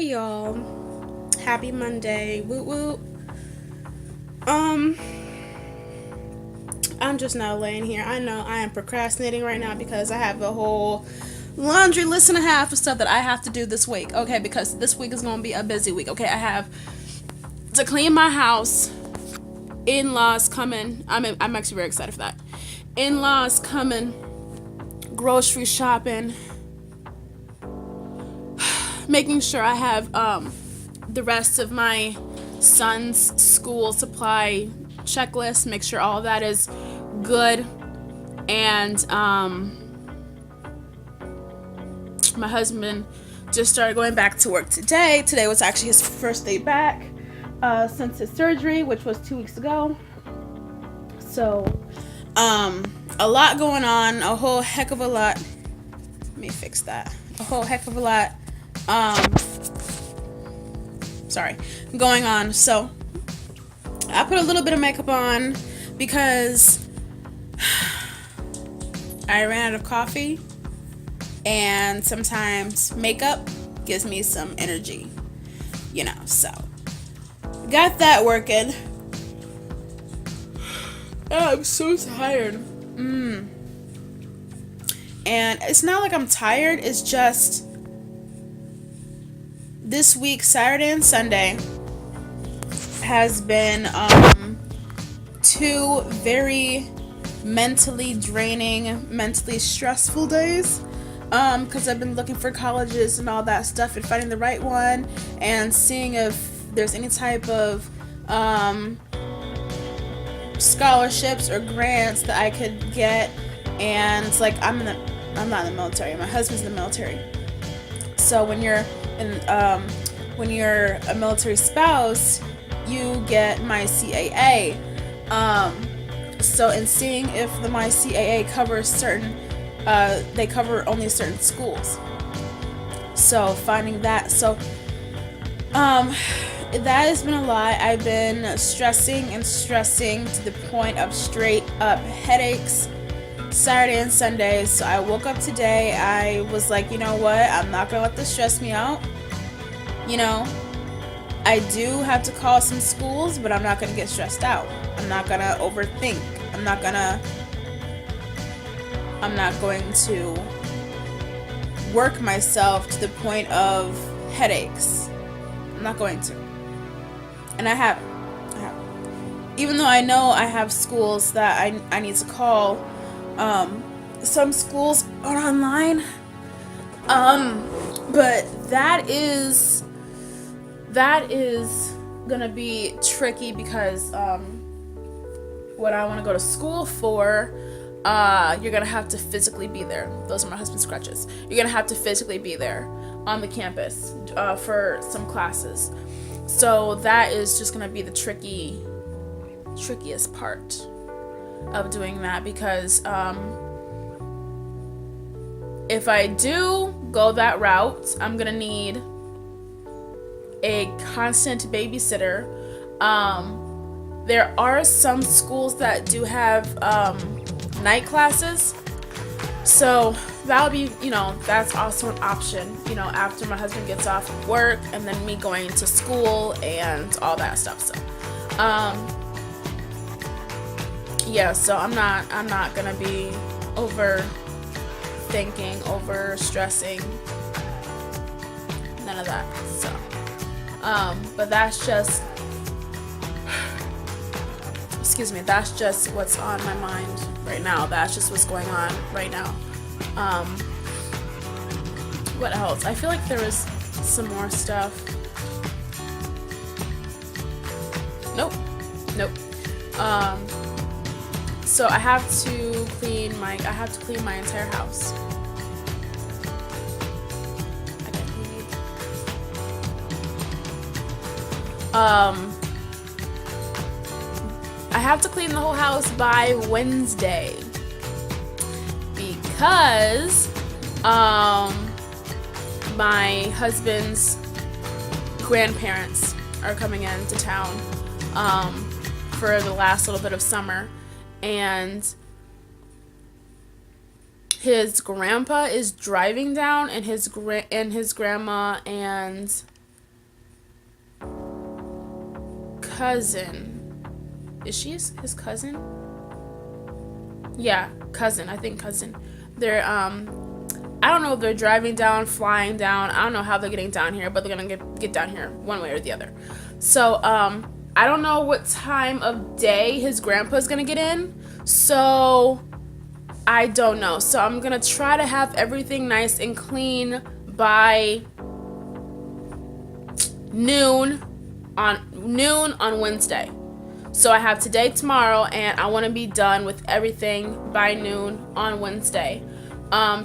y'all. Happy Monday. Woot woot. Um, I'm just now laying here. I know I am procrastinating right now because I have a whole laundry list and a half of stuff that I have to do this week. Okay, because this week is gonna be a busy week. Okay, I have to clean my house. In-laws coming. I'm actually very excited for that. In-laws coming. Grocery shopping. Making sure I have the rest of my son's school supply checklist, make sure all of that is good. And my husband just started going back to work today. Today was actually his first day back since his surgery, which was 2 weeks ago. So a lot going on, a whole heck of a lot. Let me fix that. A whole heck of a lot going on. So I put a little bit of makeup on because I ran out of coffee, and sometimes makeup gives me some energy, so got that working. Oh, I'm so tired. And it's not like I'm tired, it's just this week, Saturday and Sunday, has been two very mentally draining, mentally stressful days. Because I've been looking for colleges and all that stuff and finding the right one and seeing if there's any type of scholarships or grants that I could get. And it's like I'm not in the military. My husband's in the military. So when you're a military spouse, you get my CAA. So in seeing if the my CAA covers certain, they cover only certain schools. So finding that, that has been a lot. I've been stressing to the point of straight up headaches Saturday and Sunday. So I woke up today, I was like, you know what, I'm not gonna let this stress me out. I do have to call some schools, but I'm not gonna get stressed out. I'm not gonna overthink. I'm not going to work myself to the point of headaches. I'm not going to. And I haven't. Even though I know I have schools that I need to call. Some schools are online. But that is gonna be tricky because what I want to go to school for, you're gonna have to physically be there. Those are my husband's crutches. You're gonna have to physically be there on the campus for some classes. So that is just gonna be the trickiest part of doing that, because if I do go that route, I'm gonna need a constant babysitter. There are some schools that do have night classes, so that'll be, that's also an option, after my husband gets off of work and then me going to school and all that stuff. So so I'm not gonna be overthinking, over stressing, none of that. So but that's just what's on my mind right now. That's just what's going on right now. What else? I feel like there was some more stuff. Nope. So I have to clean my entire house. I have to clean the whole house by Wednesday because my husband's grandparents are coming into town for the last little bit of summer, and his grandpa is driving down, and his grandma and cousin. Is she his cousin? Yeah, cousin. I think cousin. They're I don't know if they're driving down, flying down. I don't know how they're getting down here, but they're gonna get down here one way or the other. So I don't know what time of day his grandpa's gonna get in. So I don't know. So I'm gonna try to have everything nice and clean by noon on Wednesday. So I have today, tomorrow, and I want to be done with everything by noon on Wednesday.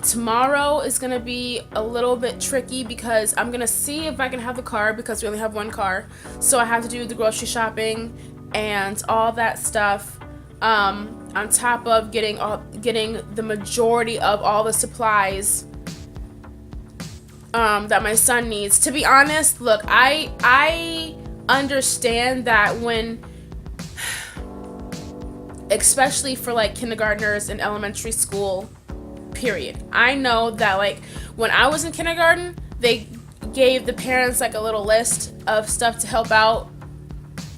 Tomorrow is going to be a little bit tricky because I'm going to see if I can have the car because we only have one car. So I have to do the grocery shopping and all that stuff. On top of getting the majority of all the supplies that my son needs. To be honest, look, I understand that when, especially for like kindergartners in elementary school, period. I know that like when I was in kindergarten, they gave the parents like a little list of stuff to help out,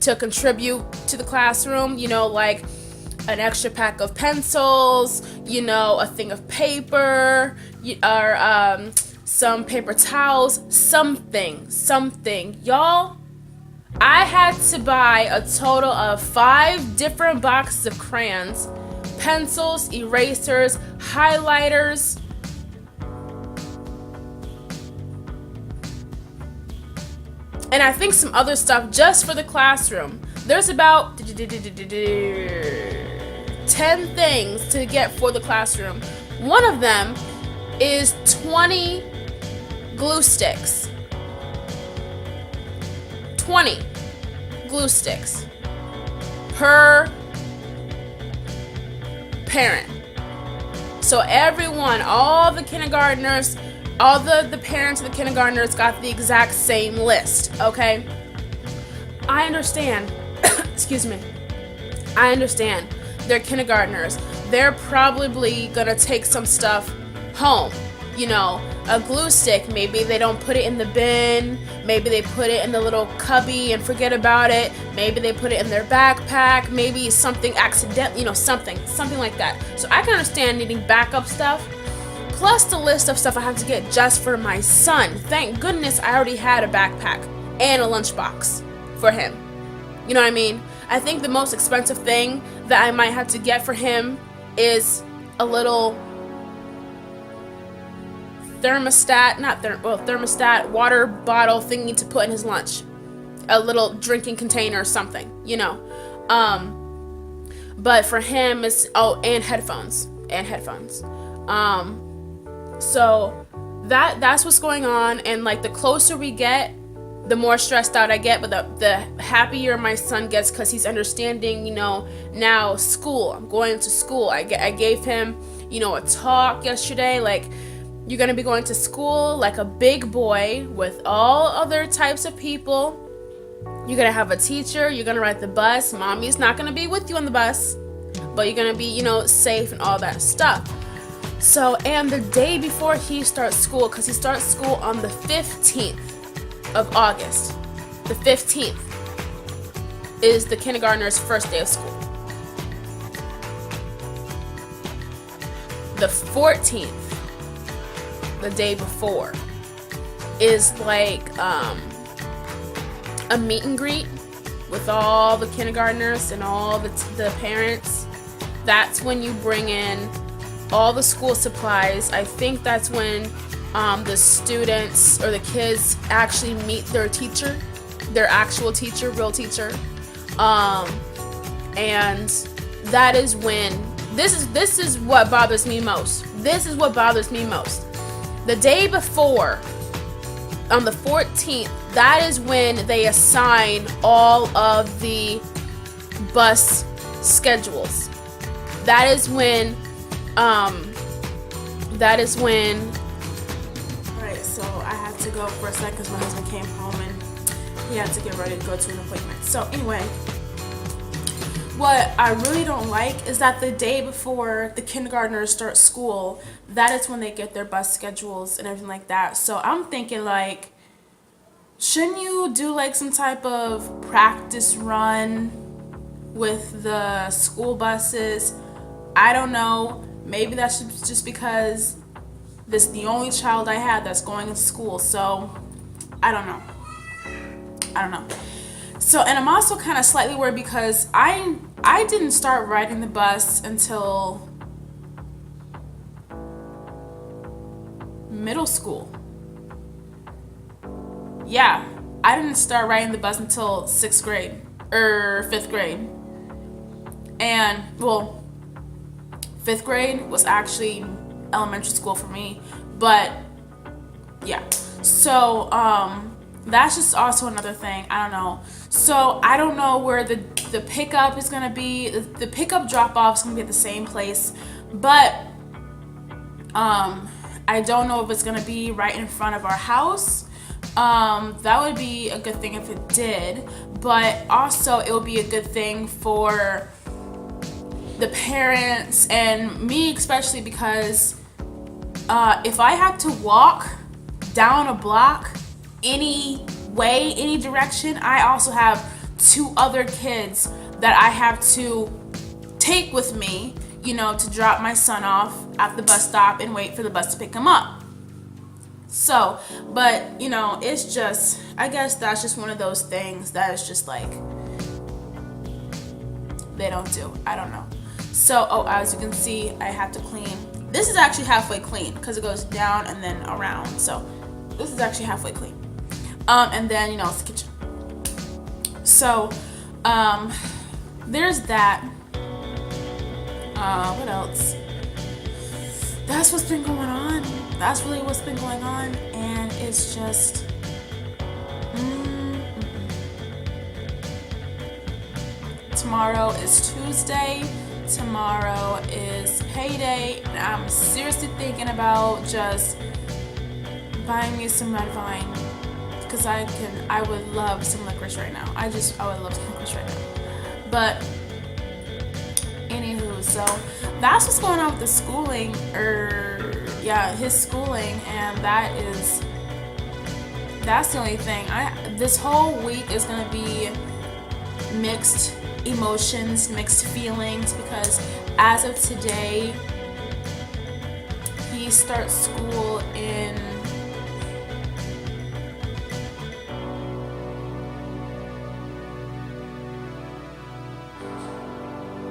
to contribute to the classroom, like an extra pack of pencils, a thing of paper, or some paper towels, something. Y'all, I had to buy a total of 5 different boxes of crayons, pencils, erasers, highlighters, and I think some other stuff just for the classroom. There's about 10 things to get for the classroom. One of them is 20 glue sticks. 20 glue sticks per parent. So everyone, all the kindergartners, all the parents of the kindergartners got the exact same list, okay? I understand. Excuse me. I understand. They're kindergartners. They're probably gonna take some stuff home. A glue stick, maybe they don't put it in the bin, maybe they put it in the little cubby and forget about it, maybe they put it in their backpack, maybe something accident, something like that. So I can understand needing backup stuff, plus the list of stuff I have to get just for my son. Thank goodness I already had a backpack and a lunchbox for him. You know what I mean? I think the most expensive thing that I might have to get for him is a little thermostat water bottle thingy to put in his lunch, a little drinking container or something, but for him it's and headphones, so that's what's going on. And like the closer we get, the more stressed out I get, but the happier my son gets because he's understanding, now school, I'm going to school. I gave him, a talk yesterday, like, you're going to be going to school like a big boy with all other types of people. You're going to have a teacher. You're going to ride the bus. Mommy's not going to be with you on the bus, but you're going to be, safe and all that stuff. So, and the day before he starts school, because he starts school on the 15th of August. The 15th is the kindergartner's first day of school. The 14th, the day before, is like a meet and greet with all the kindergartners and all the parents. That's when you bring in all the school supplies. I think that's when the students or the kids actually meet their teacher, their actual teacher, real teacher, and that is when this is what bothers me most. The day before, on the 14th, that is when they assign all of the bus schedules. That is when, alright, so I had to go for a second because my husband came home and he had to get ready to go to an appointment. So anyway, what I really don't like is that the day before the kindergartners start school, that is when they get their bus schedules and everything like that. So I'm thinking like, shouldn't you do like some type of practice run with the school buses? I don't know. Maybe that's just because this is the only child I had that's going to school. So I don't know. I don't know. So, and I'm also kind of slightly worried because I didn't start riding the bus until middle school. Yeah, I didn't start riding the bus until 6th grade or 5th grade. And well, 5th grade was actually elementary school for me, but yeah. So that's just also another thing. I don't know. So I don't know where the pickup is gonna be. The pickup drop off is gonna be at the same place, but I don't know if it's gonna be right in front of our house. That would be a good thing if it did, but also it would be a good thing for the parents and me especially, because if I had to walk down a block any way, any direction, I also have 2 other kids that I have to take with me, to drop my son off at the bus stop and wait for the bus to pick him up. So, but it's just, I guess that's just one of those things that is just like they don't do. I don't know. So, as you can see, I have to clean. This is actually halfway clean because it goes down and then around. So this is actually halfway clean. And then, it's the kitchen. So, there's that. What else? That's what's been going on. That's really what's been going on. And it's just... Tomorrow is Tuesday. Tomorrow is payday. And I'm seriously thinking about just buying me some red wine. Because I would love some licorice right now. I would love some licorice right now. But, anywho, so that's what's going on with the schooling, his schooling, and that's the only thing. This whole week is gonna be mixed emotions, mixed feelings, because as of today, he starts school in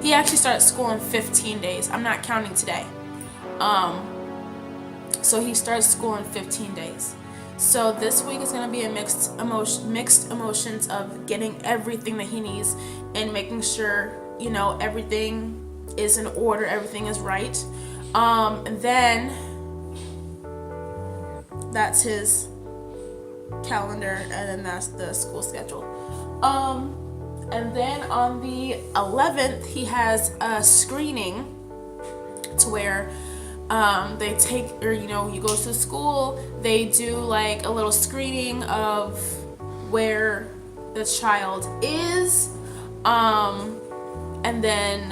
He actually starts school in 15 days. I'm not counting today. So he starts school in 15 days. So this week is going to be a mixed emotions of getting everything that he needs and making sure, everything is in order, everything is right. And then that's his calendar, and then that's the school schedule. And then on the 11th, he has a screening to where they take, you go to school, they do like a little screening of where the child is. And then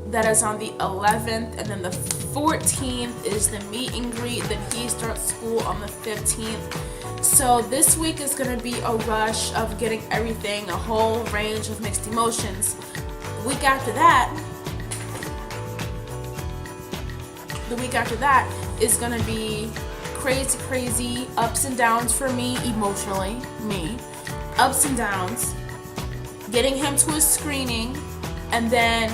that is on the 11th. And then the 14th is the meet and greet. Then he starts school on the 15th. So this week is going to be a rush of getting everything, a whole range of mixed emotions. The week after that is going to be crazy ups and downs for me emotionally, ups and downs, getting him to his screening, and then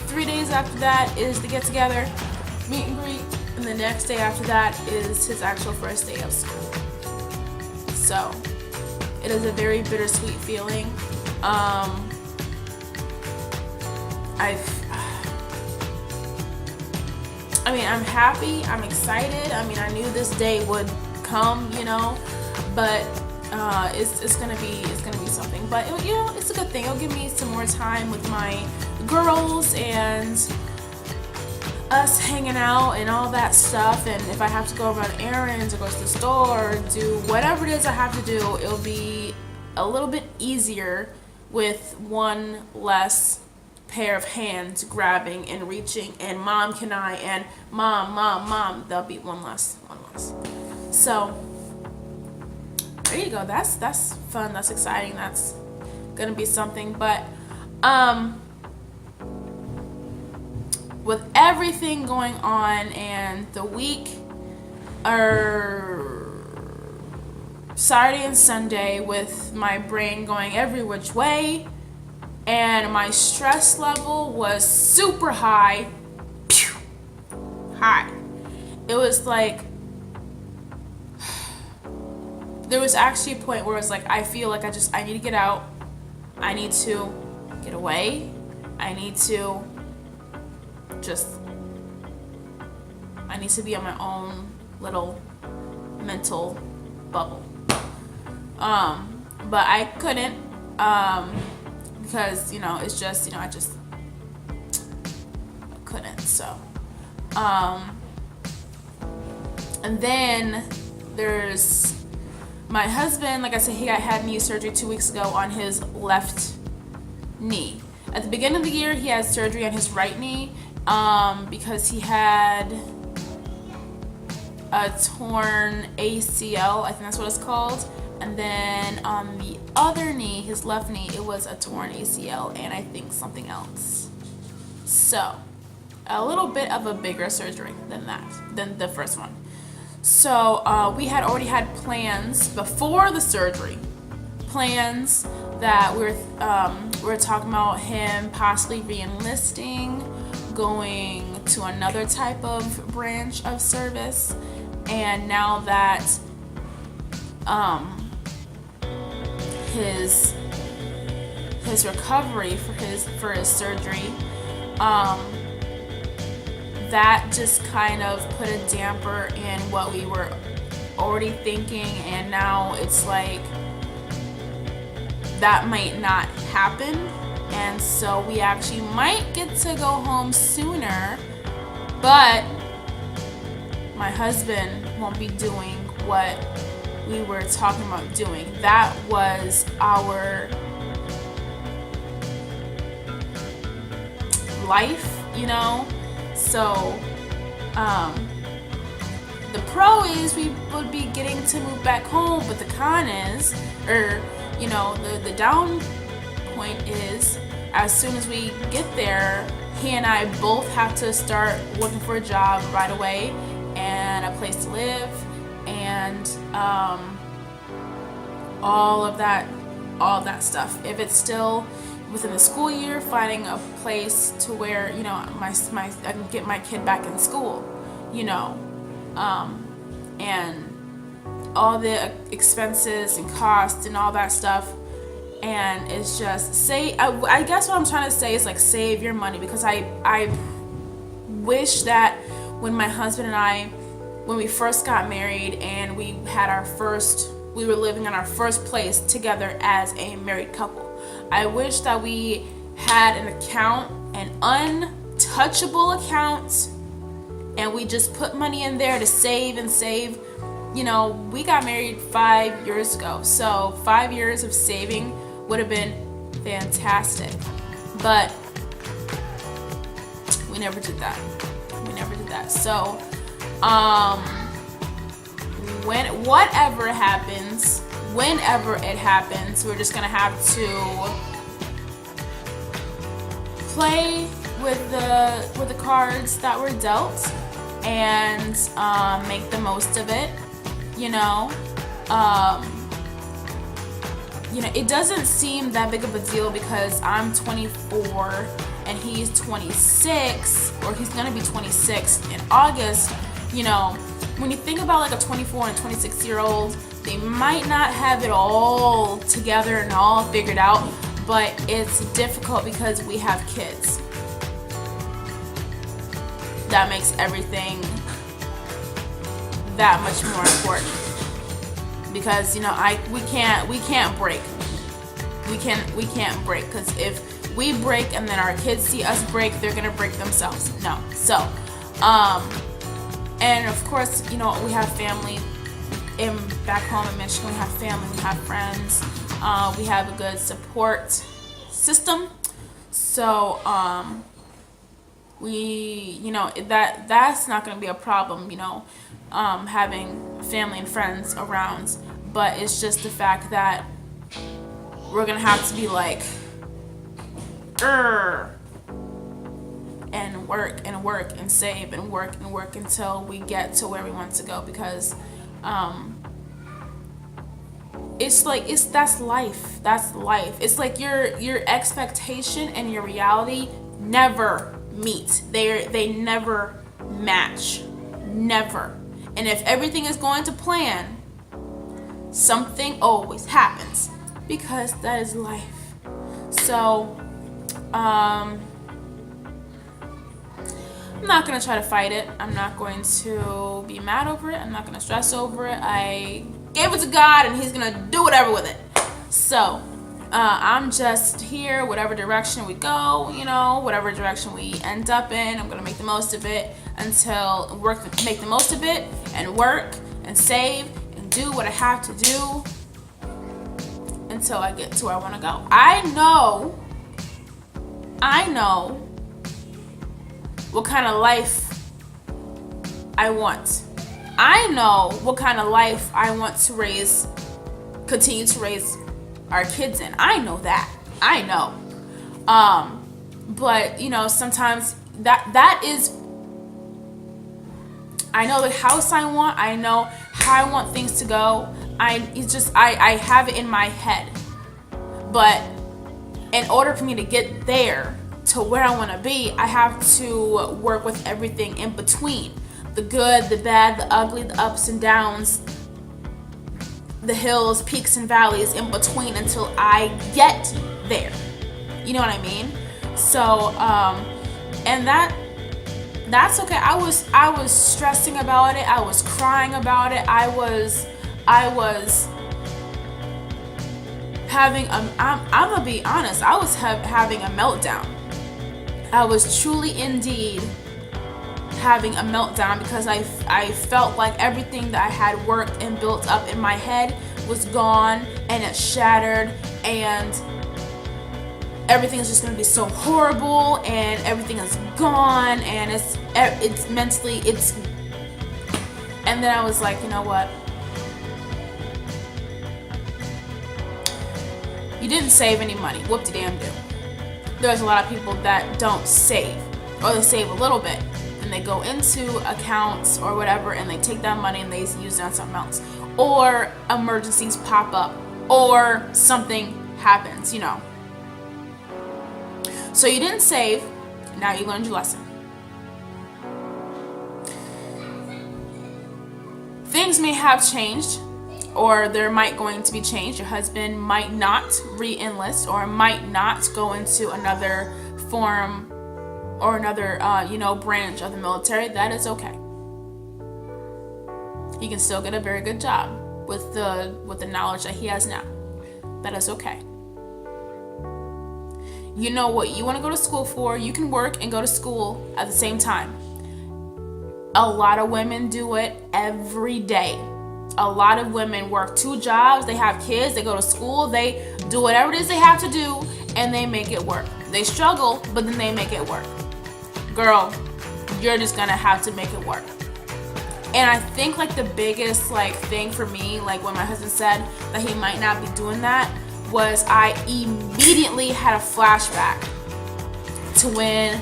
3 days after that is the get together, meet and greet, and the next day after that is his actual first day of school. So it is a very bittersweet feeling. I'm happy, I'm excited. I knew this day would come, but it's gonna be something. But it's a good thing. It'll give me some more time with my girls and us hanging out and all that stuff. And if I have to go run errands or go to the store or do whatever it is I have to do, it'll be a little bit easier with one less pair of hands grabbing and reaching, and mom, can I, and mom, there'll be one less. So there you go. That's fun. That's exciting. That's gonna be something. But with everything going on and the week, Saturday and Sunday, with my brain going every which way, and my stress level was super high. High. It was like, there was actually a point where it was like, I feel like I need to get out. I need to get away. I need to be on my own little mental bubble. But I couldn't, because, it's just, I couldn't, so. And then there's my husband. Like I said, he had knee surgery 2 weeks ago on his left knee. At the beginning of the year, he had surgery on his right knee, because he had a torn ACL, I think that's what it's called. And then on the other knee, his left knee, it was a torn ACL and I think something else. So, a little bit of a bigger surgery than the first one. So, we had already had plans before the surgery. Plans that we were talking about him possibly re-enlisting, going to another type of branch of service. And now that his recovery for his surgery, that just kind of put a damper in what we were already thinking, and now it's like that might not happen, and so we actually might get to go home sooner, but my husband won't be doing what we were talking about doing. That was our life, So, the pro is we would be getting to move back home, but the con is, the down point is, as soon as we get there, he and I both have to start looking for a job right away and a place to live, and all of that stuff. If it's still within the school year, finding a place to where I can get my kid back in school, and all the expenses and costs and all that stuff. And it's just I guess what I'm trying to say is like, save your money, because I wish that when my husband and I, when we first got married and we were living in our first place together as a married couple, I wish that we had an account, an untouchable account, and we just put money in there to save and save. We got married 5 years ago, so 5 years of saving would have been fantastic, but we never did that. So, whenever it happens, we're just gonna have to play with the cards that were dealt and make the most of it. It doesn't seem that big of a deal because I'm 24 and he's 26, or he's gonna be 26 in August. When you think about like a 24 and 26-year-old, they might not have it all together and all figured out, but it's difficult because we have kids. That makes everything that much more important, because we can't break, because if we break and then our kids see us break, they're gonna break themselves. No. So and of course, we have family back home in Michigan. We have family, we have friends, we have a good support system. So we, that's not going to be a problem, having family and friends around. But it's just the fact that we're going to have to be like, and work and work and save and work until we get to where we want to go, because that's life. It's like your expectation and your reality never meet. They never match. Never. And if everything is going to plan, something always happens, because that is life. So I'm not going to try to fight it. I'm not going to be mad over it. I'm not going to stress over it. I gave it to God, and He's going to do whatever with it. So I'm just here, whatever direction we go, whatever direction we end up in, I'm going to make the most of it make the most of it, and work and save and do what I have to do until I get to where I want to go. I know what kind of life I want. I know what kind of life I want to continue to raise our kids in. I know that. I know. But sometimes that is, I know the house I want. I know how I want things to go. I have it in my head. But in order for me to get there to where I want to be, I have to work with everything in between. The good, the bad, the ugly, the ups and downs, the hills, peaks and valleys in between until I get there. You know what I mean? So, and that's okay. I was stressing about it. I was crying about it. I was having I'm gonna be honest. I was having a meltdown. I was truly indeed having a meltdown, because I felt like everything that I had worked and built up in my head was gone, and it shattered, and everything's just going to be so horrible, and everything is gone, and it's mentally, and then I was like, you know what? You didn't save any money. Whoop-de-damn-do. There's a lot of people that don't save, or they save a little bit, and they go into accounts or whatever, and they take that money and they use it on something else, or emergencies pop up, or something happens, So you didn't save. Now you learned your lesson. Things may have changed, or there might going to be change. Your husband might not re-enlist, or might not go into another form or another branch of the military. That is okay. He can still get a very good job with the knowledge that he has now. That is okay. You know what you want to go to school for. You can work and go to school at the same time. A lot of women do it every day. A lot of women work 2 jobs. They have kids. They go to school. They do whatever it is they have to do, and they make it work. They struggle, but then they make it work. Girl, you're just gonna have to make it work. And I think like the biggest thing for me, like when my husband said that he might not be doing that, was I immediately had a flashback to when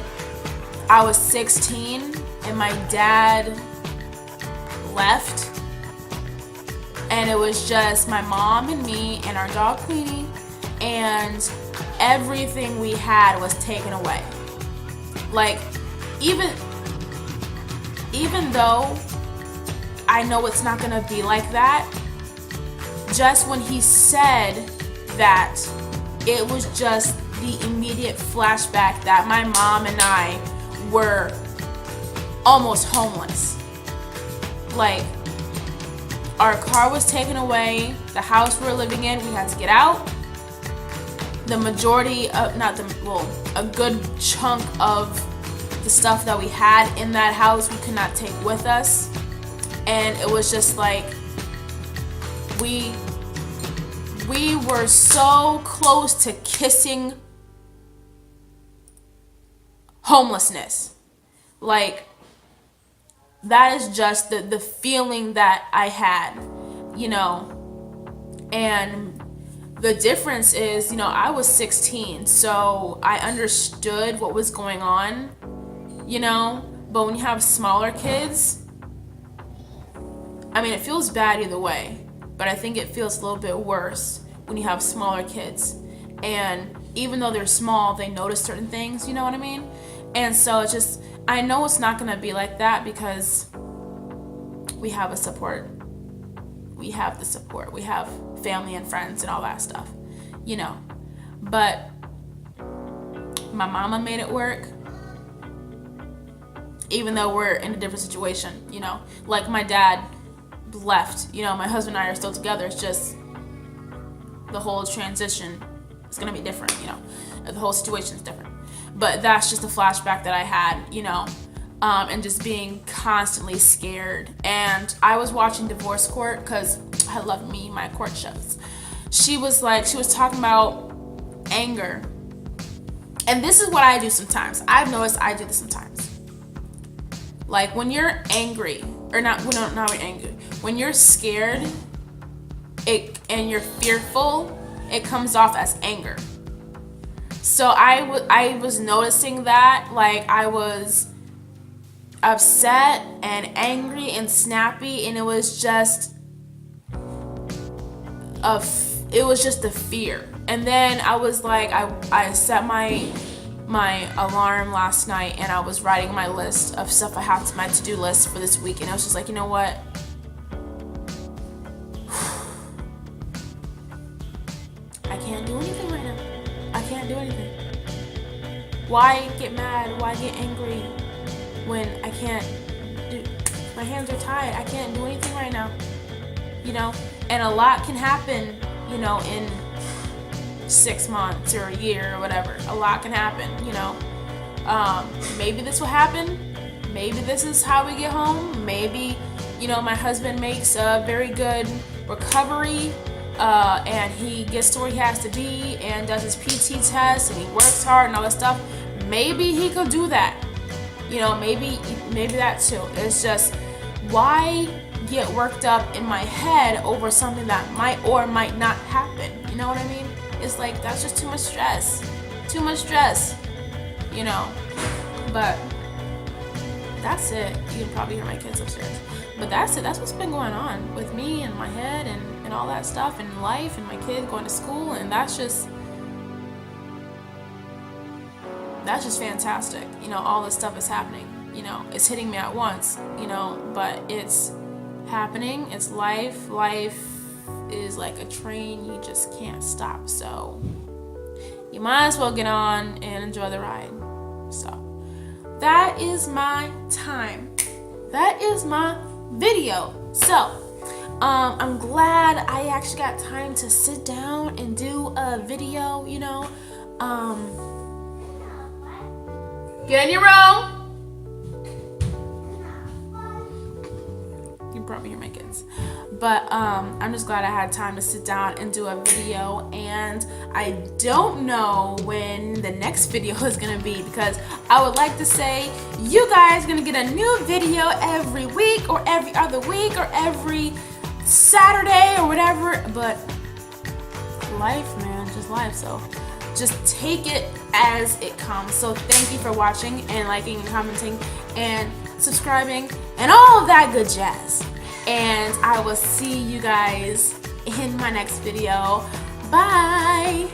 I was 16 and my dad left, and it was just my mom and me and our dog Queenie, and everything we had was taken away. Like, even though I know it's not gonna be like that, just when he said that, it was just the immediate flashback that my mom and I were almost homeless. Like, our car was taken away, the house we were living in, we had to get out. The majority of, a good chunk of the stuff that we had in that house we could not take with us. And it was just like, we were so close to kissing homelessness. Like, that is just the feeling that I had, you know. And the difference is, you know, I was 16, so I understood what was going on, you know. But when you have smaller kids, I mean, it feels bad either way, but I think it feels a little bit worse when you have smaller kids. And even though they're small, they notice certain things, you know what I mean? And so it's just, I know it's not gonna be like that because we have a support. We have the support. We have family and friends and all that stuff, you know. But my mama made it work, even though we're in a different situation, you know. Like, my dad left, you know, my husband and I are still together. It's just the whole transition is gonna be different, you know. The whole situation is different. But that's just a flashback that I had, you know, and just being constantly scared. And I was watching Divorce Court because I love my court shows. She was talking about anger. And this is what I do sometimes. I've noticed I do this sometimes. Like, when you're angry, or not when you're angry, when you're scared, and you're fearful, it comes off as anger. So I was noticing that, like, I was upset and angry and snappy, and it was just the fear. And then I was like, I set my alarm last night, and I was writing my list of stuff I have to my to-do list for this week, and I was just like, you know what? I can't do anything right now. I can't do anything. Why get mad? Why get angry when I can't do? My hands are tied. I can't do anything right now. You know, and a lot can happen, you know, in 6 months or a year or whatever. A lot can happen, you know. Maybe this will happen. Maybe this is how we get home. Maybe, you know, my husband makes a very good recovery, and he gets to where he has to be and does his PT test and he works hard and all that stuff. Maybe he could do that. You know, maybe that too. It's just, why get worked up in my head over something that might or might not happen? You know what I mean? It's like, that's just too much stress. Too much stress. You know. But that's it. You can probably hear my kids upstairs. But that's it. That's what's been going on with me and my head and all that stuff, and life, and my kid going to school, and that's just fantastic. You know, all this stuff is happening. You know, it's hitting me at once, you know, but it's happening. It's life. Life is like a train. You just can't stop. So you might as well get on and enjoy the ride. So that is my time. That is my video. So I'm glad I actually got time to sit down and do a video, you know. Get in your row. You can probably hear my kids. But I'm just glad I had time to sit down and do a video. And I don't know when the next video is going to be, because I would like to say you guys are going to get a new video every week or every other week or every Saturday or whatever. But life, man, just life. So just take it as it comes. So thank you for watching and liking and commenting and subscribing and all of that good jazz. And I will see you guys in my next video. Bye!